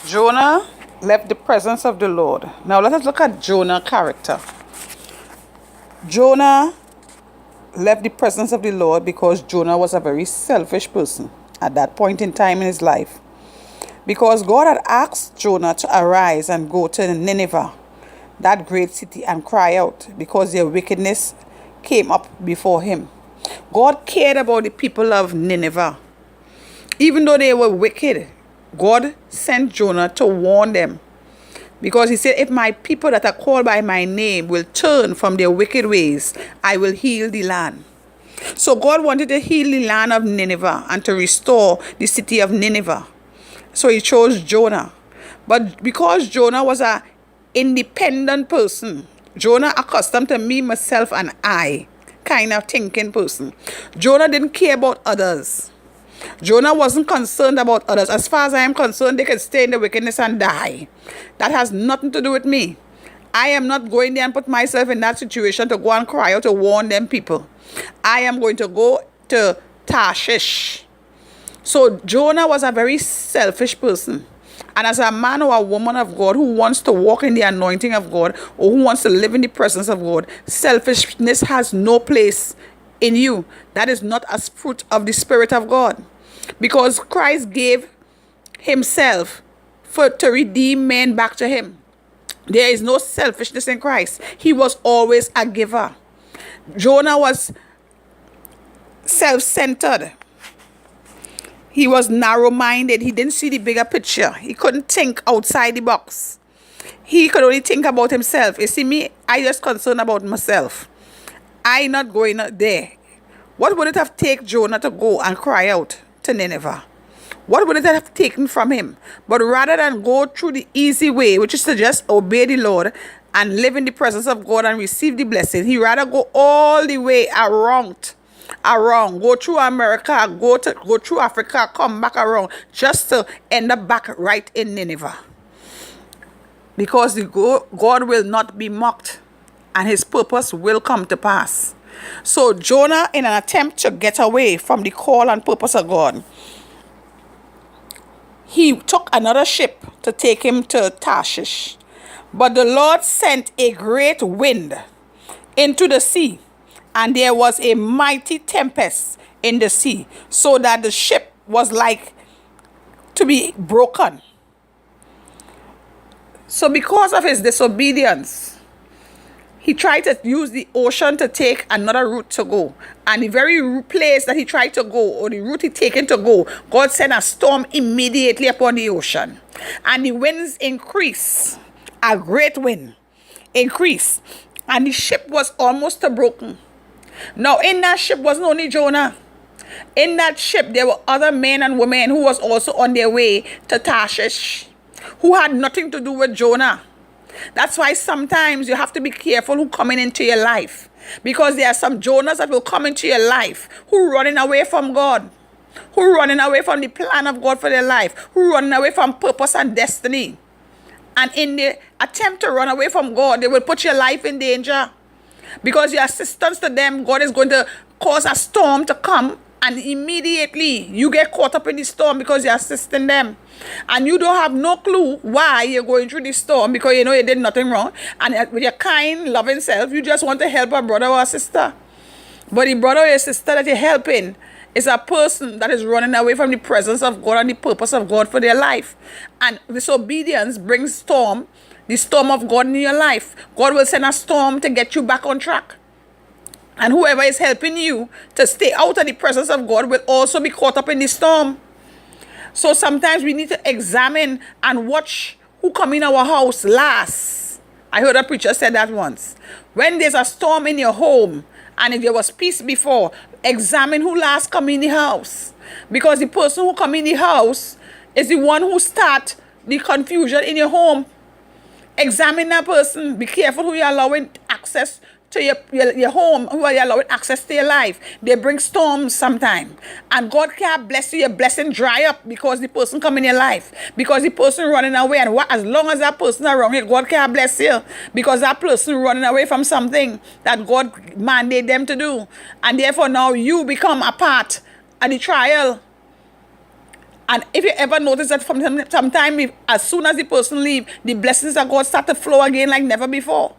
Jonah left the presence of the Lord. Now let us look at Jonah's character. Jonah left the presence of the Lord because Jonah was a very selfish person at that point in time in his life. Because God had asked Jonah to arise and go to Nineveh, that great city, and cry out because their wickedness came up before him. God cared about the people of Nineveh. Even though they were wicked, God sent Jonah to warn them. Because he said, if my people that are called by my name will turn from their wicked ways, I will heal the land. So God wanted to heal the land of Nineveh and to restore the city of Nineveh. So he chose Jonah. But because Jonah was an independent person, Jonah accustomed to me, myself, and I kind of thinking person, Jonah didn't care about others. Jonah wasn't concerned about others. As far as I am concerned, they can stay in the wickedness and die. That has nothing to do with me. I am not going there and put myself in that situation to go and cry out to warn them people. I am going to go to Tarshish. So Jonah was a very selfish person. And as a man or a woman of God who wants to walk in the anointing of God or who wants to live in the presence of God, selfishness has no place in you. That is not a fruit of the Spirit of God. Because Christ gave himself to redeem men back to him. There is no selfishness in Christ. He was always a giver. Jonah was self-centered. He was narrow-minded. He didn't see the bigger picture. He couldn't think outside the box. He could only think about himself. You see me, I just concerned about myself. I not going out there. What would it have taken Jonah to go and cry out to Nineveh? What would it have taken from him? But rather than go through the easy way, which is to just obey the Lord and live in the presence of God and receive the blessing, he rather go all the way around, go through America, go through Africa, come back around, just to end up back right in Nineveh. Because God will not be mocked, and his purpose will come to pass. So Jonah, in an attempt to get away from the call and purpose of God, he took another ship to take him to Tarshish. But the Lord sent a great wind into the sea, and there was a mighty tempest in the sea, so that the ship was like to be broken. So because of his disobedience, he tried to use the ocean to take another route to go. And the very place that he tried to go, or the route he taken to go, God sent a storm immediately upon the ocean. And the winds increased, a great wind increased. And the ship was almost broken. Now in that ship wasn't only Jonah. In that ship there were other men and women who was also on their way to Tarshish, who had nothing to do with Jonah. That's why sometimes you have to be careful who coming into your life. Because there are some Jonahs that will come into your life who running away from God, who running away from the plan of God for their life, who running away from purpose and destiny. And in the attempt to run away from God, they will put your life in danger. Because your assistance to them, God is going to cause a storm to come, and immediately you get caught up in the storm because you're assisting them. And you don't have no clue why you're going through this storm, because you know you did nothing wrong. And with your kind, loving self, you just want to help a brother or a sister. But the brother or your sister that you're helping is a person that is running away from the presence of God and the purpose of God for their life. And disobedience brings storm, the storm of God in your life. God will send a storm to get you back on track. And whoever is helping you to stay out of the presence of God will also be caught up in the storm. So sometimes we need to examine and watch who come in our house last. I heard a preacher say that once. When there's a storm in your home, and if there was peace before, examine who last come in the house. Because the person who come in the house is the one who start the confusion in your home. Examine that person. Be careful who you're allowing access to your home, who are you allowing access to your life. They bring storms sometimes. And God can't bless you. Your blessing dry up because the person come in your life. Because the person running away. And as long as that person around you, God can't bless you. Because that person running away from something that God mandated them to do. And therefore now you become a part of the trial. And if you ever notice that from sometime, as soon as the person leave, the blessings of God start to flow again like never before.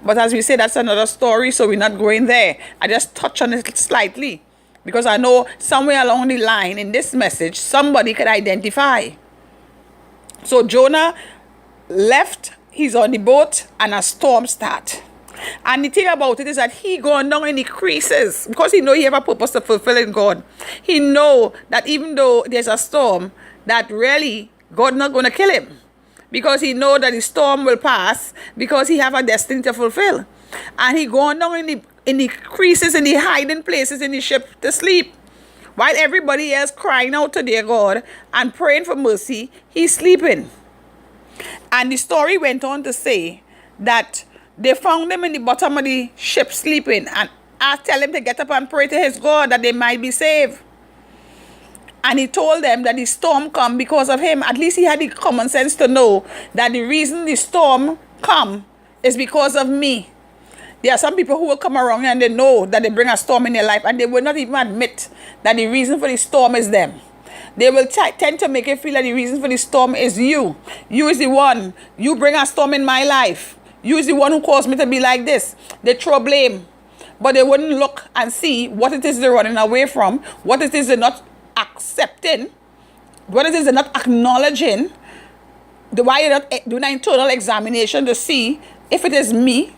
But as we say, that's another story, so we're not going there. I just touch on it slightly because I know somewhere along the line in this message, somebody could identify. So Jonah left, he's on the boat, and a storm start. And the thing about it is that he going down in the creases because he know he have a purpose to fulfill in God. He know that even though there's a storm, that really God not going to kill him because he know that the storm will pass because he have a destiny to fulfill. And he going down in the creases, in the hiding places in the ship to sleep. While everybody else crying out to their God and praying for mercy, he's sleeping. And the story went on to say that they found him in the bottom of the ship sleeping and tell him to get up and pray to his God that they might be saved. And he told them that the storm come because of him. At least he had the common sense to know that the reason the storm come is because of me. There are some people who will come around and they know that they bring a storm in their life and they will not even admit that the reason for the storm is them. They will tend to make it feel that the reason for the storm is you. You is the one. You bring a storm in my life. You is the one who caused me to be like this. They throw blame. But they wouldn't look and see what it is they're running away from, what it is they're not accepting, what it is they're not acknowledging, why you're not doing an internal examination to see if it is me.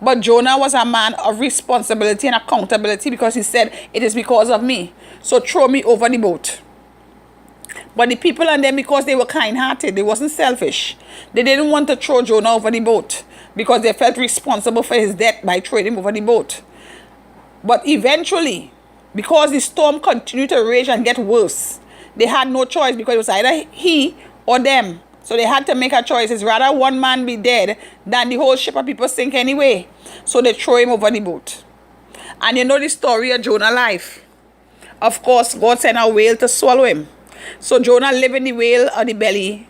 But Jonah was a man of responsibility and accountability because he said, it is because of me. So throw me over the boat. But the people and them, because they were kind-hearted, they wasn't selfish. They didn't want to throw Jonah over the boat because they felt responsible for his death by throwing him over the boat. But eventually, because the storm continued to rage and get worse, they had no choice because it was either he or them. So they had to make a choice. It's rather one man be dead than the whole ship of people sink anyway. So they throw him over the boat. And you know the story of Jonah's life. Of course, God sent a whale to swallow him. So Jonah lived in the whale on the belly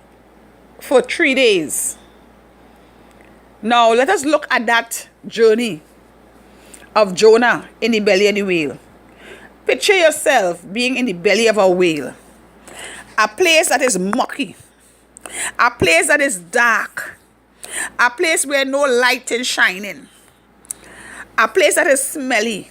for 3 days. Now let us look at that journey of Jonah in the belly of the whale. Picture yourself being in the belly of a whale. A place that is mucky. A place that is dark. A place where no light is shining. A place that is smelly.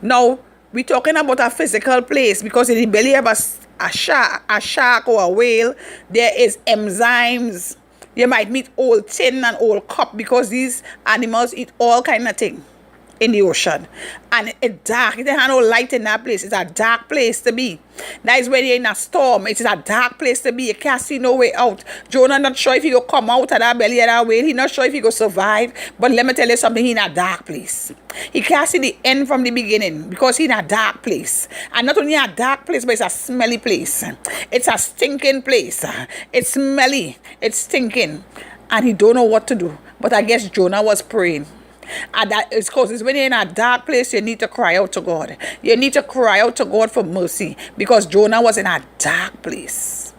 Now, we're talking about a physical place because in the belly of a shark or a whale, there is enzymes. You might meet old tin and old cup because these animals eat all kind of things in the ocean. And it's dark. It has no light in that place. It's a dark place to be. That is when you're in a storm. It's a dark place to be. You can't see no way out. Jonah not sure if he will come out of that belly of that whale. He's not sure if he will survive. But let me tell you something. He's in a dark place. He can't see the end from the beginning because he's in a dark place. And not only a dark place, but it's a smelly place. It's a stinking place. It's smelly. It's stinking. And he don't know what to do. But I guess Jonah was praying. And that is because it's when you're in a dark place, you need to cry out to God. You need to cry out to God for mercy because Jonah was in a dark place.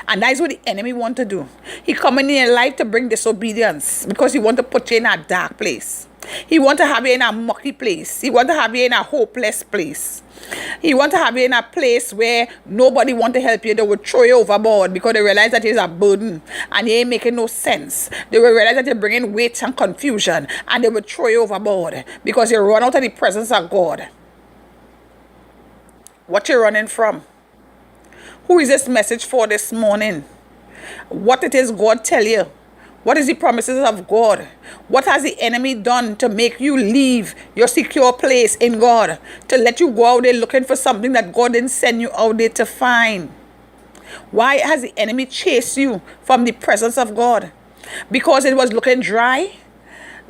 And that is what the enemy want to do. He come in your life to bring disobedience because he want to put you in a dark place. He want to have you in a mucky place. He want to have you in a hopeless place. He want to have you in a place where nobody want to help you. They will throw you overboard because they realize that it's a burden and you ain't making no sense. They will realize that you're bringing weight and confusion and they will throw you overboard because you run out of the presence of God. What you running from? Who is this message for this morning? What it is God tell you? What is the promises of God? What has the enemy done to make you leave your secure place in God? To let you go out there looking for something that God didn't send you out there to find? Why has the enemy chased you from the presence of God? Because it was looking dry?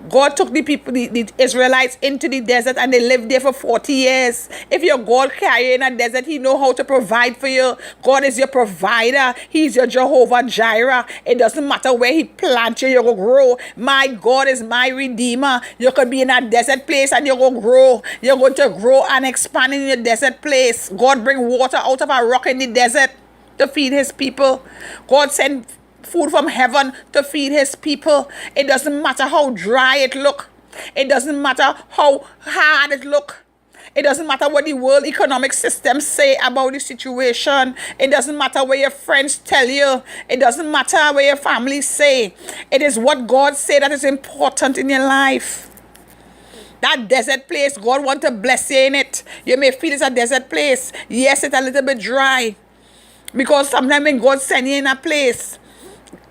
God took the people, the Israelites into the desert and they lived there for 40 years. If your God carry you in a desert, he know how to provide for you. God is your provider. He's your Jehovah Jireh. It doesn't matter where he plant you, you will grow. My God is my redeemer. You could be in a desert place and you will grow. You're going to grow and expand in your desert place. God bring water out of a rock in the desert to feed his people. God send food from heaven to feed his people. It doesn't matter how dry it look. It doesn't matter how hard it look. It doesn't matter what the world economic system say about the situation. It doesn't matter what your friends tell you. It doesn't matter what your family say. It is what God say that is important in your life. That desert place, God wants to bless you in it. You may feel it's a desert place. Yes, it's a little bit dry. Because sometimes when God sends you in a place,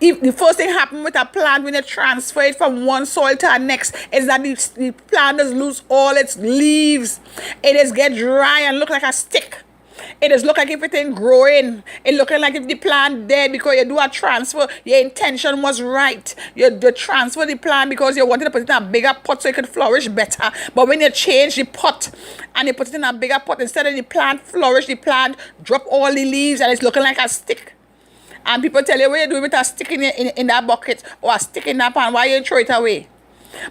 if the first thing happen with a plant when you transfer it from one soil to the next is that the plant does lose all its leaves. It is get dry and look like a stick. It is look like if it ain't growing. It looking like if the plant dead because you do a transfer. Your intention was right. You transfer the plant because you wanted to put it in a bigger pot so it could flourish better. But when you change the pot and you put it in a bigger pot, instead of the plant flourish, the plant drop all the leaves and it's looking like a stick. And people tell you what you do with a stick in that bucket or a stick in that pan, why you throw it away?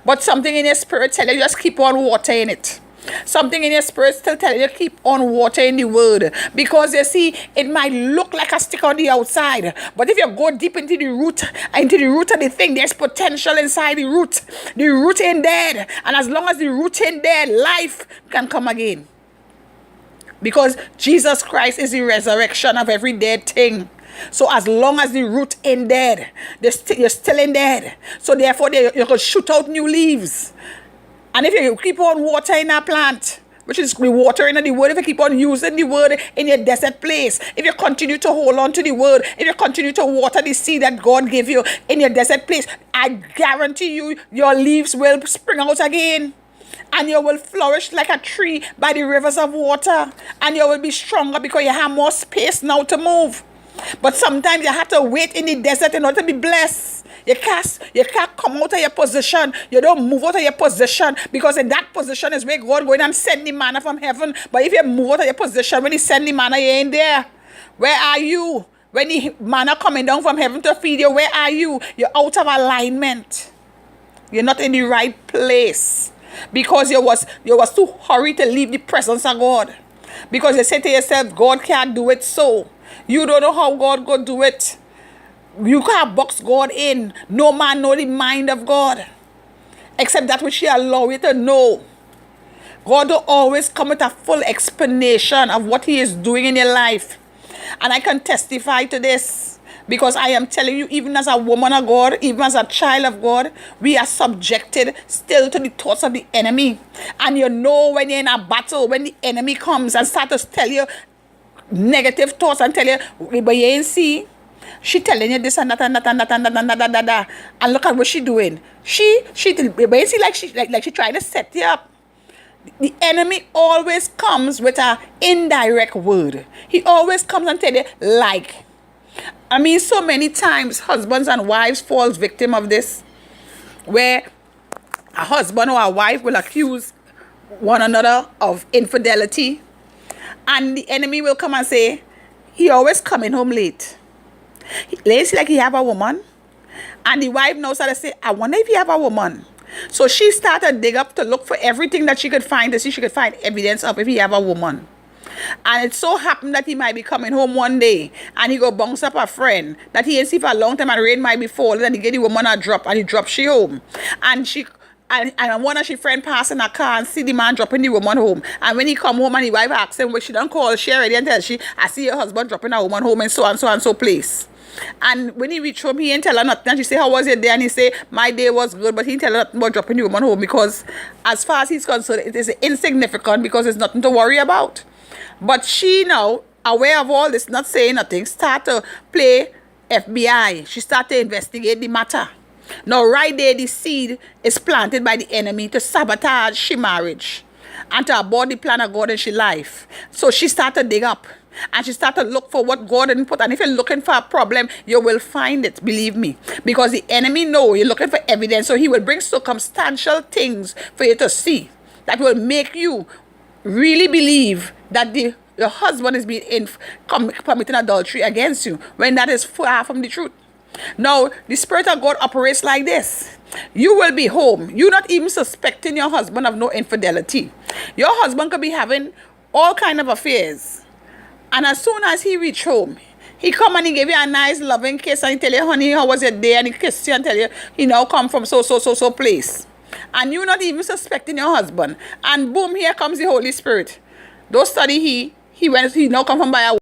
But something in your spirit tell you just keep on watering it. Something in your spirit still telling you keep on watering the word. Because you see, it might look like a stick on the outside. But if you go deep into the root of the thing, there's potential inside the root. The root ain't dead. And as long as the root ain't dead, life can come again. Because Jesus Christ is the resurrection of every dead thing. So as long as the root ain't dead, you're still in dead. So therefore, you could shoot out new leaves. And if you keep on watering that plant, which is the watering of the word, if you keep on using the word in your desert place, if you continue to hold on to the word, if you continue to water the seed that God gave you in your desert place, I guarantee you, your leaves will spring out again. And you will flourish like a tree by the rivers of water. And you will be stronger because you have more space now to move. But sometimes you have to wait in the desert in order to be blessed. You can't come out of your position. You don't move out of your position because in that position is where God going and send the manna from heaven. But if you move out of your position, when he send the manna, you ain't there. Where are you? When the manna coming down from heaven to feed you, where are you? You're out of alignment. You're not in the right place. Because you was too hurried to leave the presence of God. Because you say to yourself, God can't do it so. You don't know how God could do it. You can't box God in. No man know the mind of God. Except that which he allow you to know. God will always come with a full explanation of what he is doing in your life. And I can testify to this. Because I am telling you, even as a woman of God, even as a child of God, we are subjected still to the thoughts of the enemy. And you know when you're in a battle, when the enemy comes and starts to tell you negative thoughts and tell you, but you ain't see, she telling you this and that and that and that and that and that and that. And look at what she doing. She basically like she trying to set you up. The enemy always comes with an indirect word. He always comes and tell you like. I mean, so many times husbands and wives fall victim of this, where a husband or a wife will accuse one another of infidelity, and the enemy will come and say, he always coming home late. Let's like he have a woman, and the wife knows how to say, I wonder if he have a woman. So she started dig up to look for everything that she could find to see if she could find evidence of if he have a woman. And it so happened that he might be coming home one day and he go bounce up a friend that he ain't see for a long time and rain might be falling and he get the woman a drop and he drop she home. And one of she friend passing a car and see the man dropping the woman home. And when he come home and the wife asks him, well, she don't call she already and tell she, I see your husband dropping a woman home in so and so and so place. And when he reach home, he ain't tell her nothing. And she say, how was your day? And he say, my day was good. But he ain't tell her nothing about dropping the woman home because as far as he's concerned, it is insignificant because there's nothing to worry about. But she now, aware of all this, not saying nothing, start to play FBI. She start to investigate the matter. Now, right there, the seed is planted by the enemy to sabotage she marriage and to abort the plan of God in she life. So she started to dig up and she started to look for what God didn't put. And if you're looking for a problem, you will find it, believe me. Because the enemy know you're looking for evidence. So he will bring circumstantial things for you to see that will make you really believe that your husband is being committing adultery against you when that is far from the truth. Now, the Spirit of God operates like this. You will be home. You're not even suspecting your husband of no infidelity. Your husband could be having all kind of affairs. And as soon as he reach home, he come and he give you a nice loving kiss and he tell you, honey, how was your day? And he kiss you and tell you, he now come from so place. and you not even suspecting your husband, and boom, here comes the Holy Spirit. Don't study he now come from by a